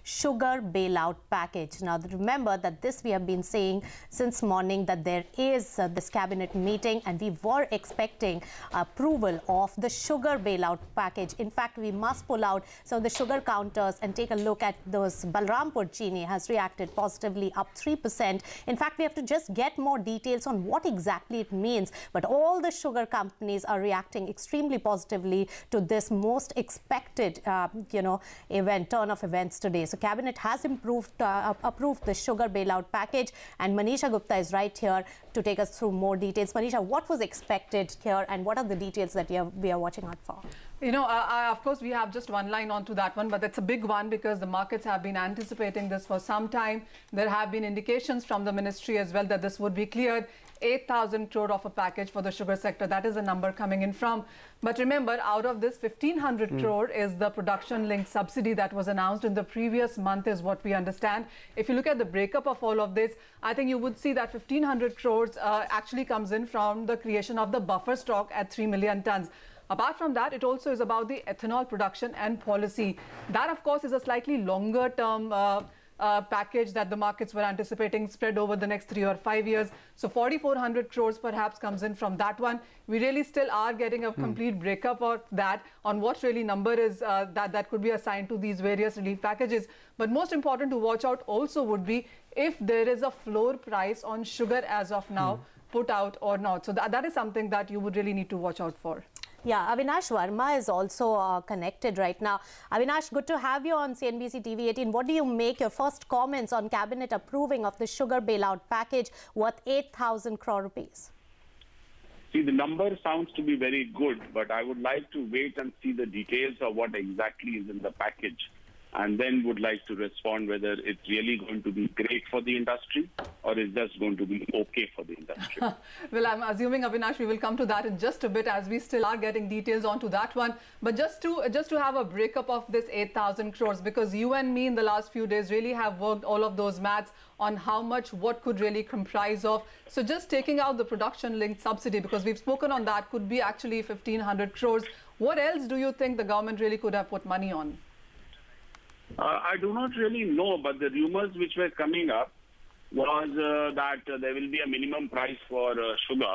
sugar bailout package. Now, remember that this we have been saying since morning that there is this cabinet meeting and we were expecting approval of the sugar bailout package. In fact, we must pull out some of the sugar counters and take a look at those. Balrampur Chini has reacted positively, up 3%. In fact, we have to just get more details on what exactly it means. But all the sugar companies are reacting extremely positively to this most expected, turn of events today. So cabinet has approved the sugar bailout package, and Manisha Gupta is right here to take us through more details. Manisha, what was expected here and what are the details that we are watching out for? Of course, we have just one line onto that one, but that's a big one because the markets have been anticipating this for some time. There have been indications from the ministry as well that this would be cleared. 8,000 crore of a package for the sugar sector. That is a number coming in from. But remember, out of this, 1,500 crore is the production-linked subsidy that was announced in the previous month, is what we understand. If you look at the breakup of all of this, I think you would see that 1,500 crores actually comes in from the creation of the buffer stock at 3 million tons. Apart from that, it also is about the ethanol production and policy. That, of course, is a slightly longer term package that the markets were anticipating spread over the next 3 or 5 years. So 4,400 crores perhaps comes in from that one. We really still are getting a complete breakup of that on what really number is that could be assigned to these various relief packages. But most important to watch out also would be if there is a floor price on sugar as of now put out or not. So that is something that you would really need to watch out for. Yeah, Avinash Verma is also connected right now. Avinash, good to have you on CNBC TV 18. What do you make your first comments on cabinet approving of the sugar bailout package worth 8,000 crore rupees? See, the number sounds to be very good, but I would like to wait and see the details of what exactly is in the package, and then would like to respond whether it's really going to be great for the industry or is just going to be okay for the industry. Well, I'm assuming, Avinash, we will come to that in just a bit as we still are getting details onto that one. But just to have a breakup of this 8,000 crores, because you and me in the last few days really have worked all of those maths on how much what could really comprise of. So just taking out the production-linked subsidy, because we've spoken on that, could be actually 1,500 crores. What else do you think the government really could have put money on? I do not really know, but the rumors which were coming up was that there will be a minimum price for sugar,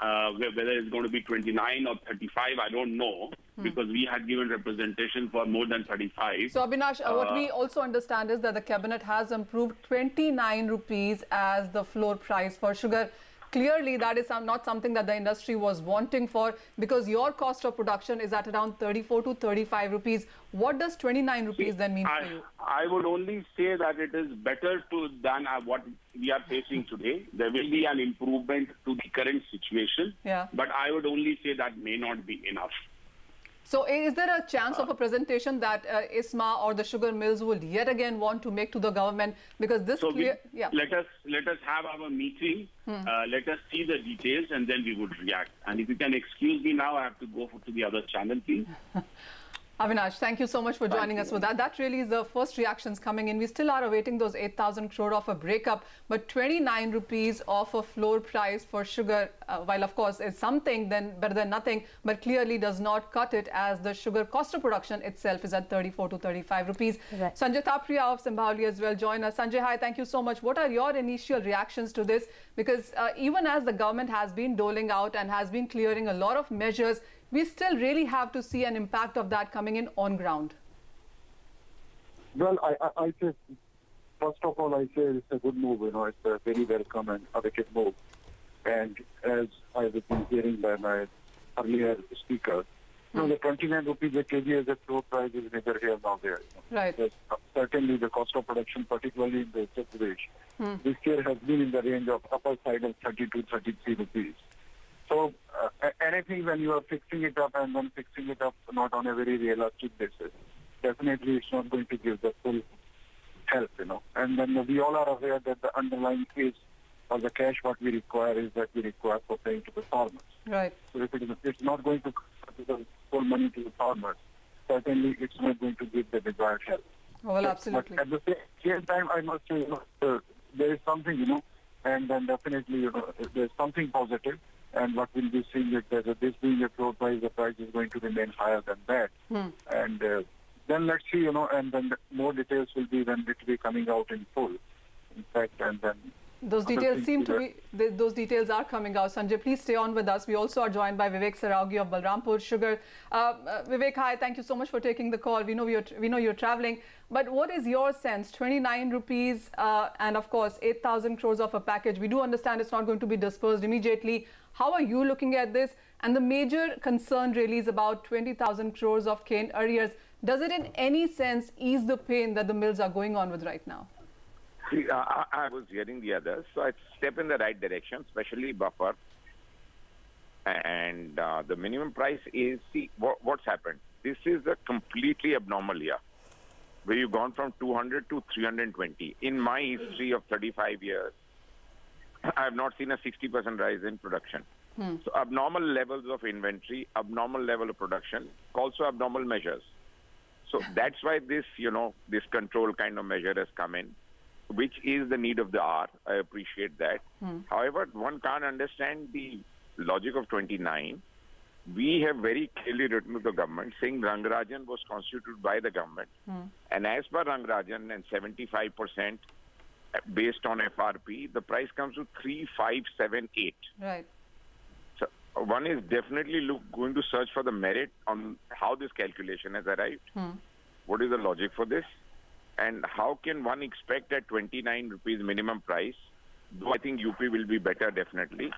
whether it's going to be 29 or 35, I don't know, because we had given representation for more than 35. So, Avinash, what we also understand is that the cabinet has approved 29 rupees as the floor price for sugar. Clearly, that is not something that the industry was wanting for, because your cost of production is at around 34 to 35 rupees. What does 29 rupees then mean for you? I would only say that it is better than what we are facing today. There will be an improvement to the current situation, but I would only say that may not be enough. So is there a chance of a presentation that ISMA or the sugar mills will yet again want to make to the government? Because this let us have our meeting, let us see the details, and then we would react. And if you can excuse me now, I have to go to the other channel, please. Avinash, thank you so much for joining us for that. That really is the first reactions coming in. We still are awaiting those 8,000 crore of a breakup, but 29 rupees of a floor price for sugar, while of course it's something then better than nothing, but clearly does not cut it, as the sugar cost of production itself is at 34 to 35 rupees. Right. Sanjay Thapria of Sambhaoli as well join us. Sanjay, hi, thank you so much. What are your initial reactions to this? Because even as the government has been doling out and has been clearing a lot of measures, we still really have to see an impact of that coming in on ground. Well, I say, first of all, I say it's a good move. It's a very welcome and awaited move. And as I was hearing by my earlier speaker, the 29 rupees a kg as a floor price is neither here nor there. Right. Certainly, the cost of production, particularly in the Uttar Pradesh, this year has been in the range of upper side of 32, 33 rupees. So anything when you are fixing it up and then fixing it up not on a very realistic basis, definitely it's not going to give the full help, And then we all are aware that the underlying case or the cash what we require is that we require for paying to the farmers. Right. So if it's not going to give the full money to the farmers, certainly it's not going to give the desired help. Well, absolutely. But at the same time, I must say, there is something, and then definitely, there's something positive. And what we'll be seeing is that this being a floor price, the price is going to remain higher than that. And then let's see, and then more details will be when it will be coming out in full. In fact, and then those details seem to be, those details are coming out. Sanjay, please stay on with us. We also are joined by Vivek Saraogi of Balrampur Sugar. Vivek, hi, thank you so much for taking the call. We know you're traveling, but what is your sense? 29 rupees and of course 8,000 crores of a package. We do understand it's not going to be dispersed immediately. How are you looking at this? And the major concern really is about 20,000 crores of cane arrears. Does it in any sense ease the pain that the mills are going on with right now? See, I was hearing the others, so it's a step in the right direction, especially buffer. And the minimum price is, see, what's happened? This is a completely abnormal year, where you've gone from 200 to 320. In my history of 35 years, I have not seen a 60% rise in production. So abnormal levels of inventory, abnormal level of production, also abnormal measures. So that's why this, this control kind of measure has come in, which is the need of the hour. I appreciate that. However, one can't understand the logic of 29. We have very clearly written to the government saying Rangarajan was constituted by the government. And as per Rangarajan and 75% based on FRP, the price comes to 3,578. Right. So one is definitely going to search for the merit on how this calculation has arrived. What is the logic for this? And how can one expect at 29 rupees minimum price, though I think UP will be better definitely,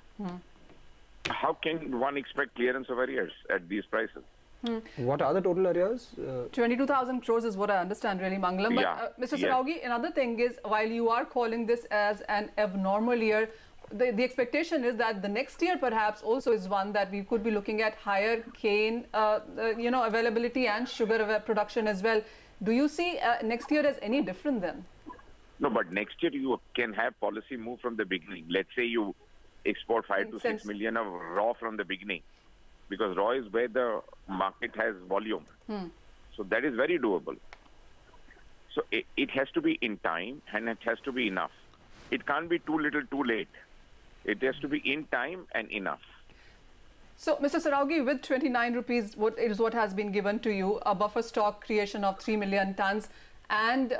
how can one expect clearance of arrears at these prices? What are the total arrears? 22,000 crores is what I understand really, Mangalam. But Yeah, Mr. Saraogi, another thing is, while you are calling this as an abnormal year, the expectation is that the next year perhaps also is one that we could be looking at higher cane availability and sugar production as well. Do you see next year as any different then? No, but next year you can have policy move from the beginning. Let's say you export 5 to 6 million of raw from the beginning, because raw is where the market has volume. So that is very doable. So it has to be in time and it has to be enough. It can't be too little, too late. It has to be in time and enough. So, Mr. Saraogi, with 29 rupees, what has been given to you, a buffer stock creation of 3 million tons, and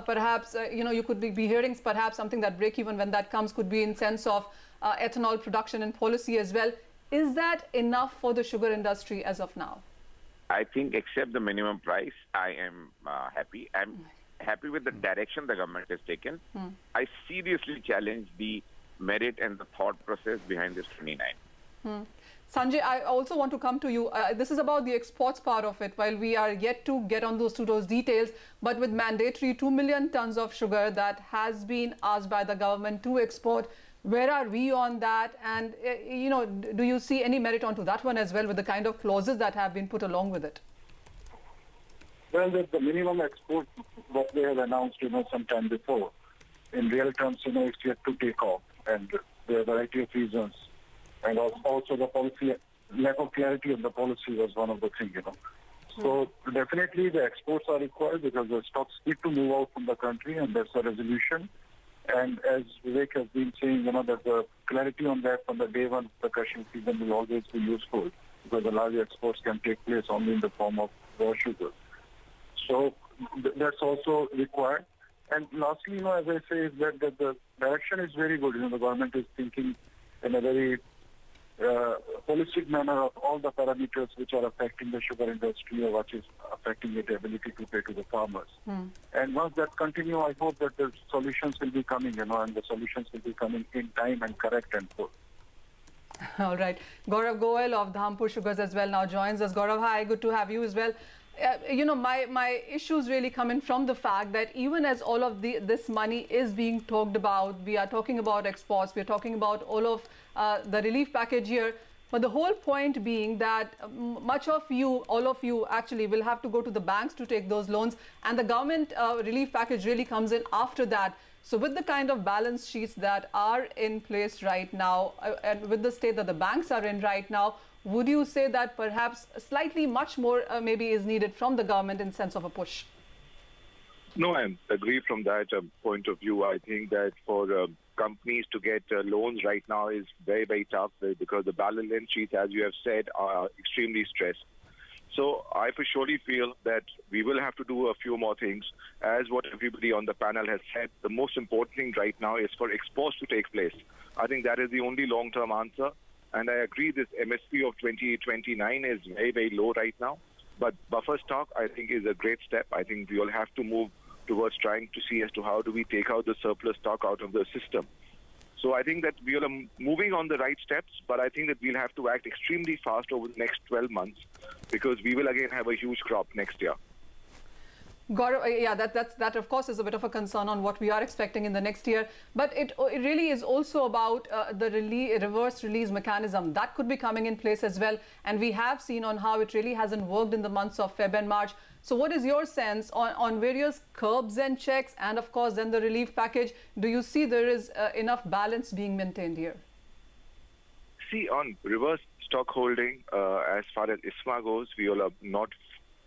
perhaps, you could be hearing perhaps something that break even when that comes could be in sense of ethanol production and policy as well. Is that enough for the sugar industry as of now? I think except the minimum price, I am happy. I'm happy with the direction the government has taken. I seriously challenge the merit and the thought process behind this 29. Sanjay, I also want to come to you. This is about the exports part of it. While we are yet to get on those details, but with mandatory 2 million tons of sugar that has been asked by the government to export, where are we on that? And, do you see any merit onto that one as well with the kind of clauses that have been put along with it? Well, the minimum export, what they have announced, some time before, in real terms, it's yet to take off. And there are a variety of reasons. And also the policy, lack of clarity of the policy was one of the things, So definitely the exports are required because the stocks need to move out from the country, and that's a resolution. And as Vivek has been saying, that the clarity on that from the day one of the crushing season will always be useful, because the larger exports can take place only in the form of raw sugar. So that's also required. And lastly, as I say, is that the direction is very good. The government is thinking in a very holistic manner of all the parameters which are affecting the sugar industry or what is affecting its ability to pay to the farmers. And once that continues, I hope that the solutions will be coming, and the solutions will be coming in time and correct and full. All right. Gaurav Goel of Dhampur Sugars as well now joins us. Gaurav, hi, good to have you as well. My issues really come in from the fact that even as all of this money is being talked about, we are talking about exports, we are talking about all of the relief package here, but the whole point being that all of you actually will have to go to the banks to take those loans, and the government relief package really comes in after that. So with the kind of balance sheets that are in place right now, and with the state that the banks are in right now, would you say that perhaps slightly much more maybe is needed from the government in sense of a push? No, I agree from that point of view. I think that for companies to get loans right now is very, very tough because the balance sheets, as you have said, are extremely stressed. So I for surely feel that we will have to do a few more things. As what everybody on the panel has said, the most important thing right now is for exports to take place. I think that is the only long-term answer. And I agree this MSP of 2029 is very, very low right now. But buffer stock, I think, is a great step. I think we all have to move towards trying to see as to how do we take out the surplus stock out of the system. So I think that we are moving on the right steps, but I think that we'll have to act extremely fast over the next 12 months because we will again have a huge crop next year. Gaurav, yeah, that of course is a bit of a concern on what we are expecting in the next year. But it really is also about the reverse release mechanism that could be coming in place as well. And we have seen on how it really hasn't worked in the months of Feb and March. So what is your sense on various curbs and checks and of course then the relief package? Do you see there is enough balance being maintained here? See, on reverse stock holding, as far as ISMA goes, we all are not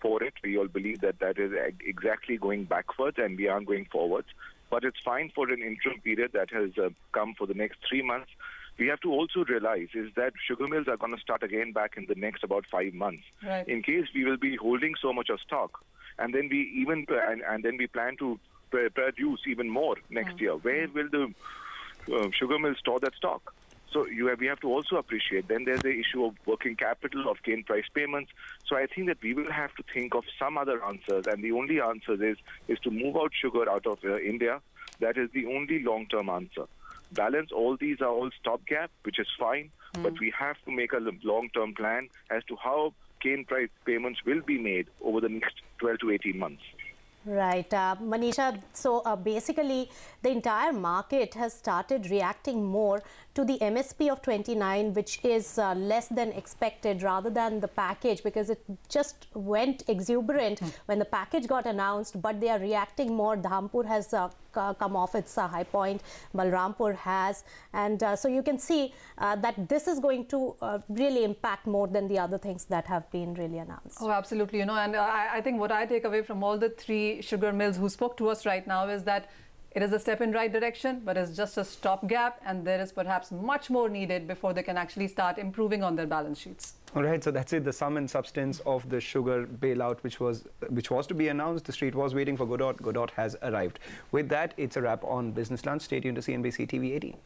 for it. We all believe that that is exactly going backwards and we aren't going forwards. But it's fine for an interim period that has come for the next 3 months. We have to also realize is that sugar mills are going to start again back in the next about 5 months. Right. In case we will be holding so much of stock, and then we even and then we plan to produce even more next year. Where will the sugar mills store that stock? So we have to also appreciate. Then there's the issue of working capital, of cane price payments. So I think that we will have to think of some other answers. And the only answer is to move out sugar out of India. That is the only long-term answer. Balance, all these are all stopgap, which is fine. But we have to make a long-term plan as to how cane price payments will be made over the next 12 to 18 months. Right. Manisha, so basically the entire market has started reacting more to the MSP of 29, which is less than expected rather than the package, because it just went exuberant when the package got announced, but they are reacting more. Dhampur has come off its high point, Balrampur has, and so you can see that this is going to really impact more than the other things that have been really announced. Oh, absolutely. You know, and I think what I take away from all the three sugar mills who spoke to us right now is that it is a step in right direction, but it's just a stopgap, and there is perhaps much more needed before they can actually start improving on their balance sheets. All right, so that's it, the sum and substance of the sugar bailout, which was to be announced. The street was waiting for Godot. Godot has arrived. With that, it's a wrap on Business Lunch. Stay tuned to CNBC TV 18.